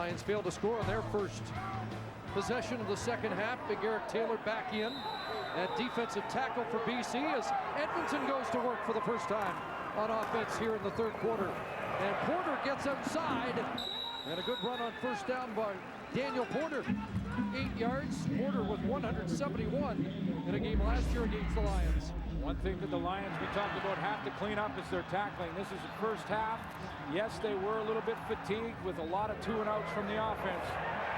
Lions failed to score on their first possession of the second half. Big Eric Taylor back in at defensive tackle for BC as Edmonton goes to work for the first time on offense here in the third quarter. And Porter gets outside, and a good run on first down by Daniel Porter. 8 yards. Porter with 171 in a game last year against the Lions. One thing that the Lions we talked about have to clean up is their tackling. This is the first half. Yes, they were a little bit fatigued with a lot of 2-and-outs from the offense,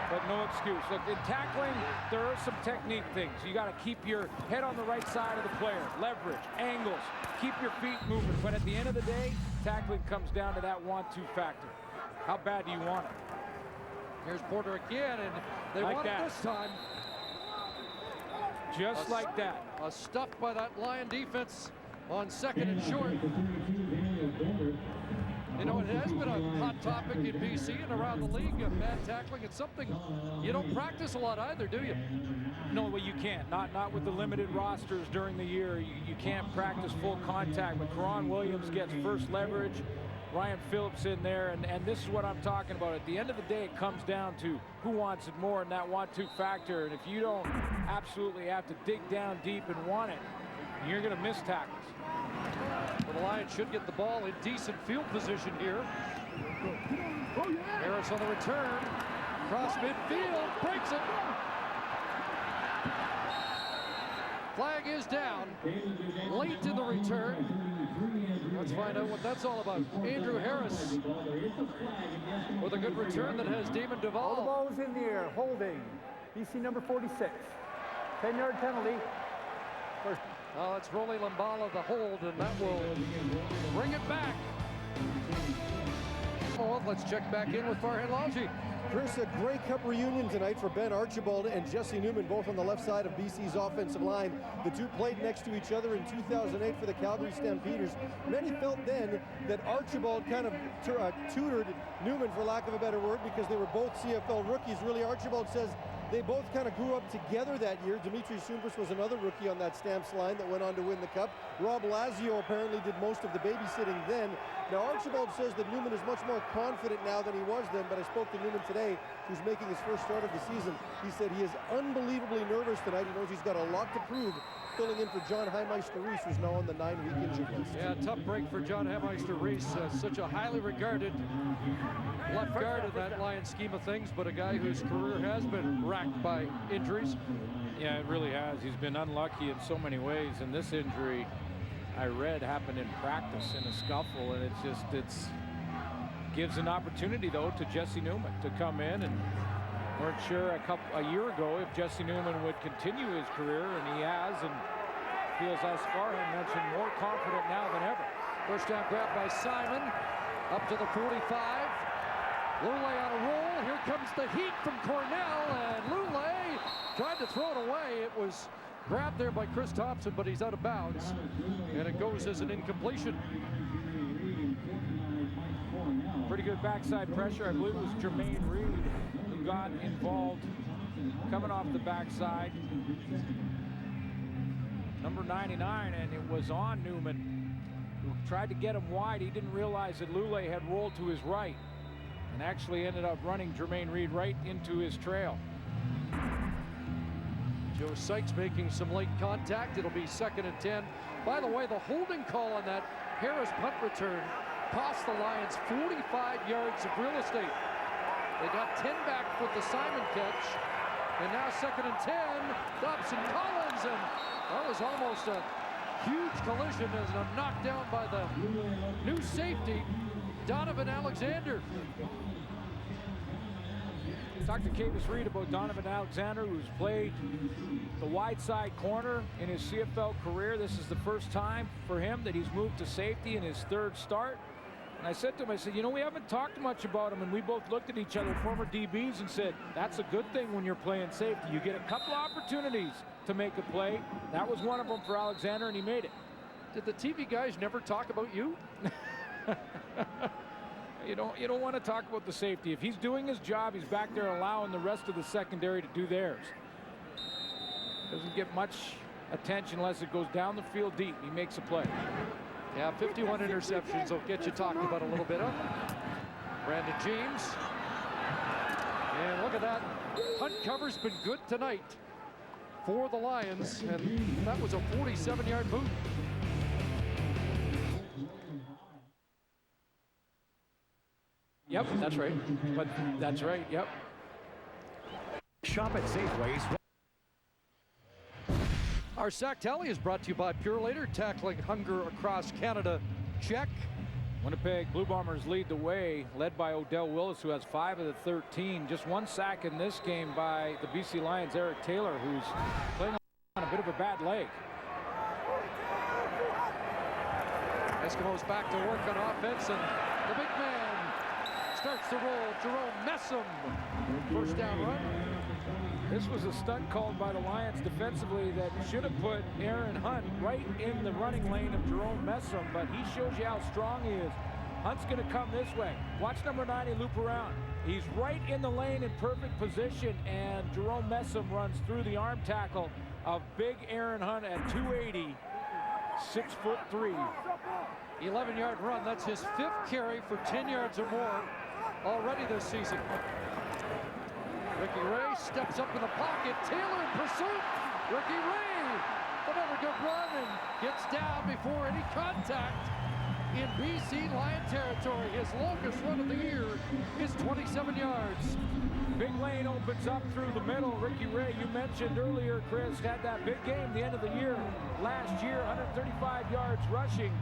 but no excuse. Look, in tackling, there are some technique things. You got to keep your head on the right side of the player, leverage, angles, keep your feet moving. But at the end of the day, tackling comes down to that 1-2 factor. How bad do you want it? Here's Porter again, and they like want that. it this time. Just like that. A stuff by that Lion defense on second and short. You know, it has been a hot topic in BC and around the league. Bad tackling. It's something you don't practice a lot either, do you? No, well, you can't. Not with the limited rosters during the year. You can't practice full contact. But Karan Williams gets first leverage. Ryan Phillips in there, and this is what I'm talking about. At the end of the day, it comes down to who wants it more in that 1-2 factor. And if you don't absolutely have to dig down deep and want it, you're going to miss tackles. Well, the Lions should get the ball in decent field position here. Harris on the return. Cross midfield. Breaks it. Flag is down. Late in the return. Let's find out what that's all about. Andrew Harris with a good return that has Damon Duvall. All the balls in the air. Holding. BC number 46. 10-yard penalty. First. Oh, it's Rolly Lambala, the hold, and that will bring it back. Oh, let's check back in with Farhan Lalji. Chris, a Grey Cup reunion tonight for Ben Archibald and Jesse Newman, both on the left side of BC's offensive line. The two played next to each other in 2008 for the Calgary Stampeders. Many felt then that Archibald kind of tutored Newman, for lack of a better word, because they were both CFL rookies. Really, Archibald says they both kind of grew up together that year. Dimitri Sumpras was another rookie on that Stamps line that went on to win the Cup. Rob Lazio apparently did most of the babysitting then. Now, Archibald says that Newman is much more confident now than he was then, but I spoke to Newman today, who's making his first start of the season. He said he is unbelievably nervous tonight. He knows he's got a lot to prove, filling in for John Heimeister-Rees, who's now on the 9-week injured list. Yeah, tough break for John Heimeister-Rees. Such a highly regarded left guard in that Lions scheme of things, but a guy whose career has been racked by injuries. Yeah, it really has. He's been unlucky in so many ways, and this injury, I read, happened in practice in a scuffle, and it's gives an opportunity though to Jesse Newman to come in, and weren't sure a year ago if Jesse Newman would continue his career, and he has, and feels, as Farhan mentioned, more confident now than ever. First down grab by Simon, up to the 45. Lule on a roll. Here comes the heat from Cornell, and Lule tried to throw it away. It was grabbed there by Chris Thompson, but he's out of bounds, and it goes as an incompletion. Pretty good backside pressure. I believe it was Jermaine Reed who got involved coming off the backside. Number 99, and it was on Newman, who tried to get him wide. He didn't realize that Lule had rolled to his right and actually ended up running Jermaine Reed right into his trail. Joe Sykes making some late contact. It'll be 2nd and 10. By the way, the holding call on that Harris punt return cost the Lions 45 yards of real estate. They got 10 back with the Simon catch, and now 2nd and 10. Dobson Collins, and that was almost a huge collision as a knockdown by the new safety, Donovan Alexander. Talked to Kavis Reed about Donovan Alexander, who's played the wide side corner in his CFL career. This is the first time for him that he's moved to safety in his 3rd start. And I said to him, I said, you know, we haven't talked much about him, and we both looked at each other, former DBs, and said, that's a good thing when you're playing safety. You get a couple of opportunities to make a play. That was one of them for Alexander, and he made it. Did the TV guys never talk about you? You don't want to talk about the safety. If he's doing his job, he's back there allowing the rest of the secondary to do theirs. Doesn't get much attention unless it goes down the field deep. He makes a play. Yeah, 51 interceptions will get you talking about a little bit of. Brandon James of that. Hunt cover's been good tonight for the Lions, and that was a 47-yard move. Yep, that's right. But that's right, yep. Shop at Safeways. Our sack tally is brought to you by Purelator, tackling hunger across Canada. Check. Winnipeg Blue Bombers lead the way, led by Odell Willis, who has 5 of the 13. Just 1 sack in this game by the BC Lions' Eric Taylor, who's playing on a bit of a bad leg. Eskimos back to work on offense, and the big man starts to roll. Jerome Messam, first down run. This was a stunt called by the Lions defensively that should have put Aaron Hunt right in the running lane of Jerome Messam, but he shows you how strong he is. Hunt's going to come this way. Watch number 90 loop around. He's right in the lane in perfect position, and Jerome Messam runs through the arm tackle of big Aaron Hunt at 280, 6'3". 11-yard run. That's his 5th carry for 10 yards or more already this season. Ricky Ray steps up in the pocket. Taylor in pursuit. Ricky Ray, another good run, and gets down before any contact in BC Lion territory. His longest run of the year is 27 yards. Big lane opens up through the middle. Ricky Ray, you mentioned earlier, Chris, had that big game the end of the year last year, 135 yards rushing,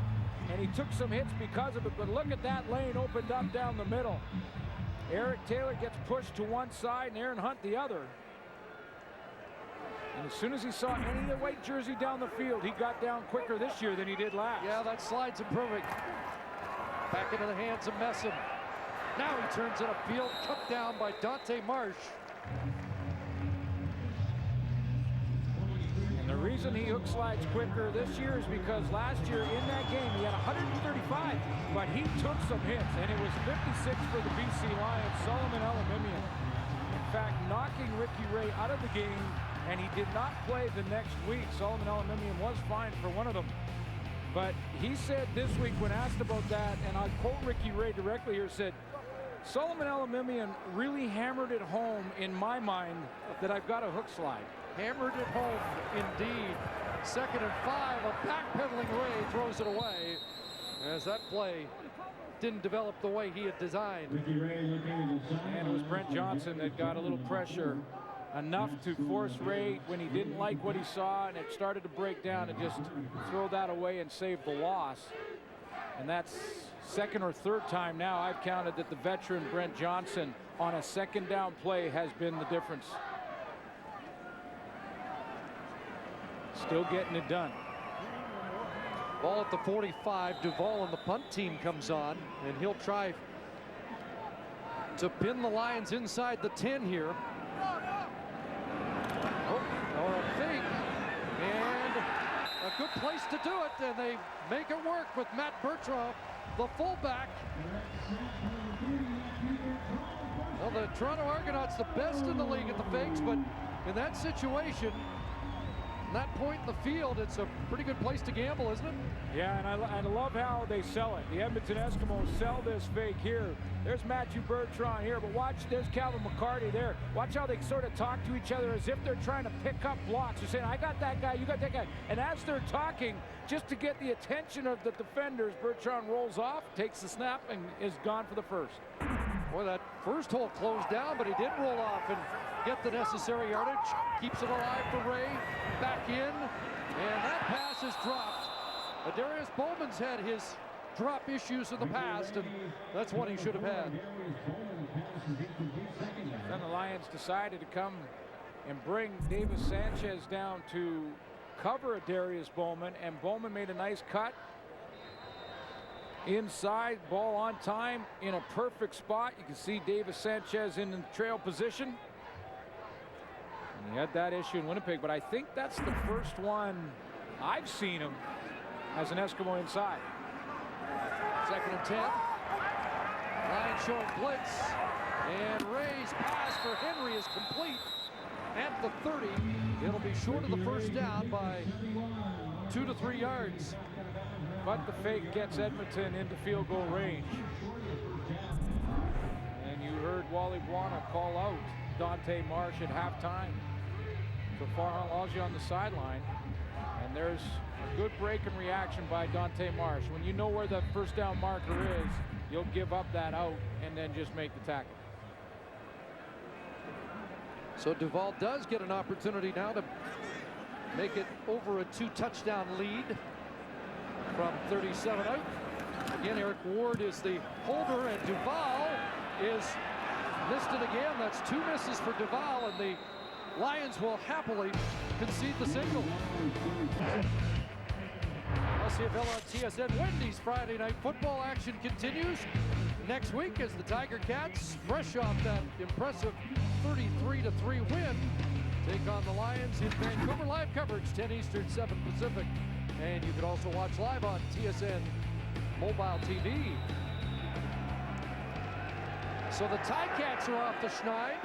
and he took some hits because of it, but look at that lane opened up down the middle. Eric Taylor gets pushed to one side and Aaron Hunt the other. And as soon as he saw any of the white jersey down the field, he got down quicker this year than he did last. Yeah, that slide's improving. Back into the hands of Messam. Now he turns it upfield, cut down by Dante Marsh. And the reason he hook slides quicker this year is because last year in that game he had 135, but he took some hits, and it was 56 for the BC Lions. Solomon Elimimian, in fact, knocking Ricky Ray out of the game, and he did not play the next week. Solomon Elimimian was fined for one of them. But he said this week when asked about that, and I'll quote Ricky Ray directly here, said, Solomon Elimimian really hammered it home in my mind that I've got a hook slide. Hammered it home, indeed. 2nd and 5, a backpedaling Ray throws it away as that play didn't develop the way he had designed. And it was Brent Johnson that got a little pressure, enough to force Ray when he didn't like what he saw and it started to break down, and just throw that away and save the loss. And that's 2nd or 3rd time now I've counted that the veteran Brent Johnson on a 2nd down play has been the difference. Still getting it done. Ball at the 45. Duvall and the punt team comes on, and he'll try to pin the Lions inside the 10 here. Oh, or a fake, and a good place to do it, and they make it work with Matt Bertrand, the fullback. Well, the Toronto Argonauts, the best in the league at the fakes, but in that situation, that point in the field, it's a pretty good place to gamble, isn't it? Yeah, and I love how they sell it. The Edmonton Eskimos sell this fake here. There's Matthew Bertrand here, but watch, there's Calvin McCarty there. Watch how they sort of talk to each other as if they're trying to pick up blocks. They're saying, I got that guy, you got that guy. And as they're talking, just to get the attention of the defenders, Bertrand rolls off, takes the snap, and is gone for the first. Boy, that first hole closed down, but he did roll off and get the necessary yardage. Keeps it alive for Ray. Back in, and that pass is dropped. Darius Bowman's had his drop issues in the past, and that's what he should have had. Then the Lions decided to come and bring Davis Sanchez down to cover a Darius Bowman, and Bowman made a nice cut inside, ball on time in a perfect spot. You can see Davis Sanchez in the trail position. And he had that issue in Winnipeg, but I think that's the first one I've seen him as an Eskimo inside. 2nd and 10. Lions showing blitz, and Ray's pass for Henry is complete at the 30. It'll be short of the first down by 2 to 3 yards. But the fake gets Edmonton into field goal range. And you heard Wally Buona call out Dante Marsh at halftime. So Farhan Lalji on the sideline, and there's a good break and reaction by Dante Marsh. When you know where the first down marker is, you'll give up that out and then just make the tackle. So Duval does get an opportunity now to make it over a 2-touchdown lead from 37 out. Again, Eric Ward is the holder, and Duval is missed it again. That's 2 misses for Duval, and the Lions will happily concede the single. LCFL on TSN. Wendy's Friday Night Football action continues next week as the Tiger Cats, fresh off that impressive 33-3 win, take on the Lions in Vancouver. Live coverage, 10 Eastern, 7 Pacific. And you can also watch live on TSN Mobile TV. So the Ticats are off the schneid.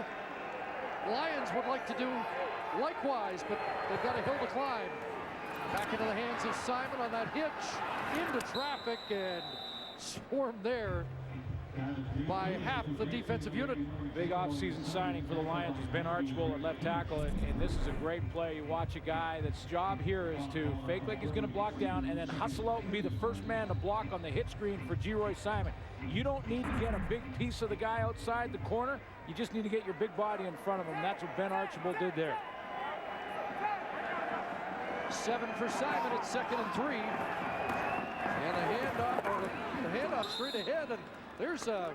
Lions would like to do likewise, but they've got a hill to climb. Back into the hands of Simon on that hitch, into traffic, and swarmed there by half the defensive unit. Big offseason signing for the Lions is Ben Archibald at left tackle, and this is a great play. You watch a guy that's job here is to fake like he's going to block down and then hustle out and be the first man to block on the hit screen for Geroy Simon. You don't need to get a big piece of the guy outside the corner. You just need to get your big body in front of him. That's what Ben Archibald did there. 7 for Simon. It's 2nd and 3. And the handoff straight ahead, and there's a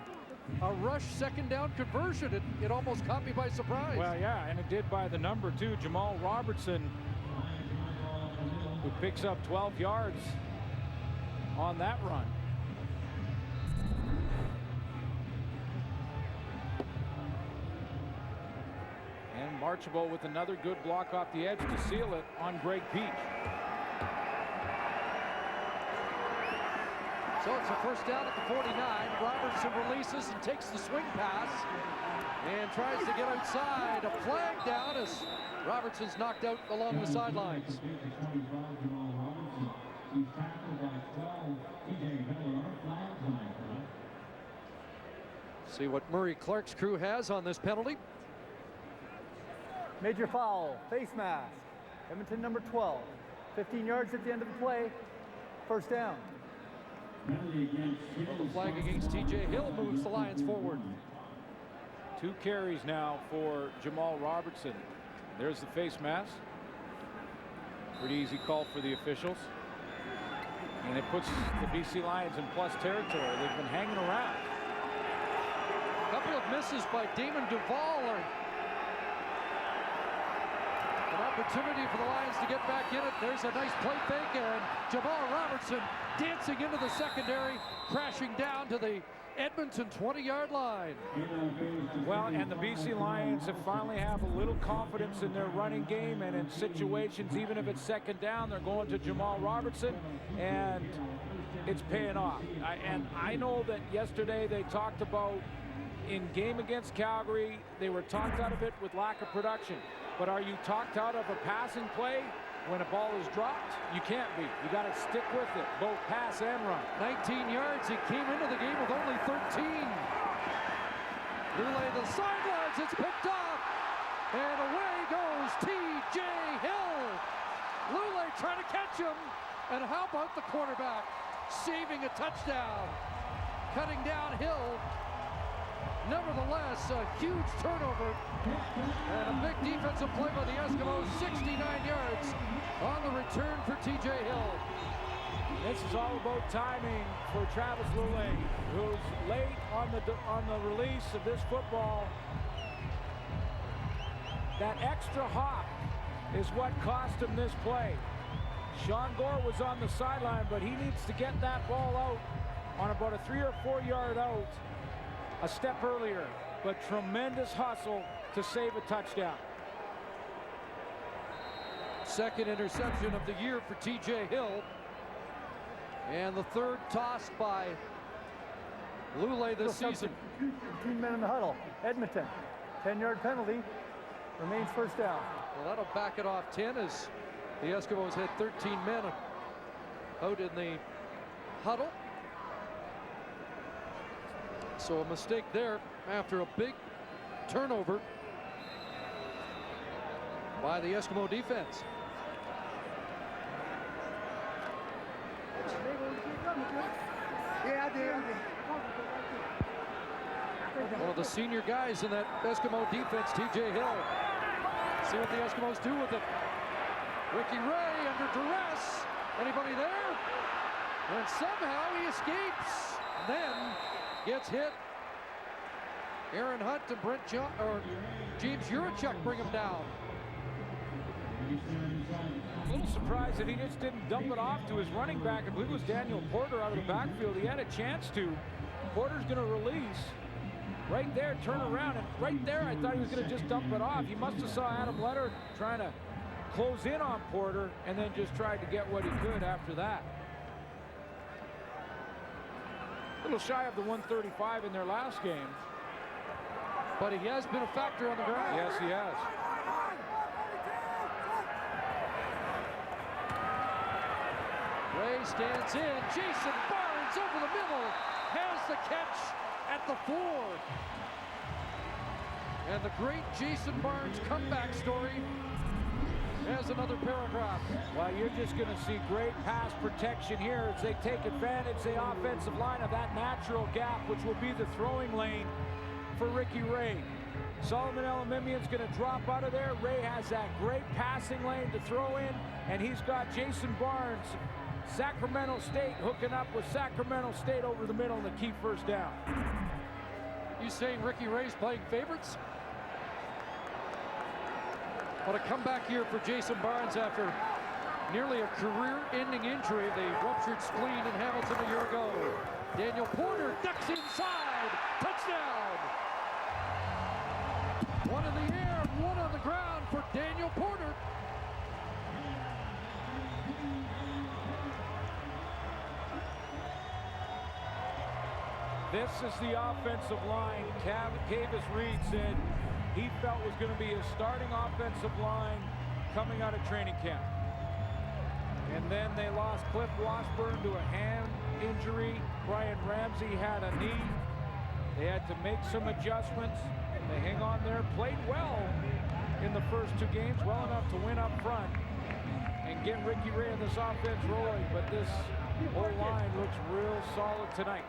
rush second down conversion. It almost caught me by surprise. Well, yeah, and it did by the number too. Jamal Robertson, who picks up 12 yards on that run. And Archibald with another good block off the edge to seal it on Greg Peach. So it's a first down at the 49. Robertson releases and takes the swing pass and tries to get outside. A flag down as Robertson's knocked out along the sidelines. See what Murray Clark's crew has on this penalty. Major foul, face mask. Edmonton number 12. 15 yards at the end of the play. First down. Well, the flag against TJ Hill moves the Lions forward. 2 carries now for Jamal Robertson. There's the face mask. Pretty easy call for the officials. And it puts the BC Lions in plus territory. They've been hanging around. A couple of misses by Damon Duval are an opportunity for the Lions to get back in it. There's a nice play fake, and Jamal Robertson dancing into the secondary, crashing down to the Edmonton 20-yard line. Well, and the BC Lions have finally have a little confidence in their running game, and in situations, even if it's second down, they're going to Jamal Robertson, and it's paying off. I know that yesterday they talked about in game against Calgary, they were talked out of it with lack of production. But are you talked out of a passing play when a ball is dropped? You can't be. You got to stick with it, both pass and run. 19 yards. He came into the game with only 13. Lule to the sidelines. It's picked off. And away goes T.J. Hill. Lule trying to catch him. And how about the quarterback saving a touchdown? Cutting down Hill. Nevertheless, a huge turnover and a big defensive play by the Eskimos. 69 yards on the return for T.J. Hill. This is all about timing for Travis Lule, who's late on the release of this football. That extra hop is what cost him this play. Sean Gore was on the sideline, but he needs to get that ball out on about a 3 or 4 yard out a step earlier, but tremendous hustle to save a touchdown. Second interception of the year for T.J. Hill. And the third tossed by Lule this season. 15 men in the huddle. Edmonton, 10-yard penalty. Remains first down. Well, that'll back it off 10 as the Eskimos had 13 men out in the huddle. So a mistake there after a big turnover by the Eskimo defense. One of the senior guys in that Eskimo defense, TJ Hill. See what the Eskimos do with it. Ricky Ray under duress. Anybody there? And somehow he escapes. Then gets hit. Aaron Hunt and James Juracek bring him down. A little surprised that he just didn't dump it off to his running back. I believe it was Daniel Porter out of the backfield. He had a chance to. Porter's going to release. Right there, turn around, and right there I thought he was going to just dump it off. He must have saw Adam Letter trying to close in on Porter and then just tried to get what he could after that. A little shy of the 135 in their last game. But he has been a factor on the ground. Yes, he has. Ray stands in. Jason Barnes over the middle. Has the catch at the 4. And the great Jason Barnes comeback story has another paragraph. Well, you're just going to see great pass protection here as they take advantage, the offensive line, of that natural gap, which will be the throwing lane for Ricky Ray. Solomon Elimimian's going to drop out of there. Ray has that great passing lane to throw in, and he's got Jason Barnes, Sacramento State, hooking up with Sacramento State over the middle in the key first down. You saying Ricky Ray's playing favorites? What a comeback here for Jason Barnes after nearly a career-ending injury, the ruptured spleen in Hamilton a year ago. Daniel Porter ducks inside. Touchdown! One in the air, one on the ground for Daniel Porter. This is the offensive line Kavis Reed said he felt was going to be his starting offensive line coming out of training camp. And then they lost Cliff Washburn to a hand injury. Brian Ramsey had a knee. They had to make some adjustments. They hang on there, played well in the first 2 games, well enough to win up front and get Ricky Ray in this offense rolling. But this whole line looks real solid tonight.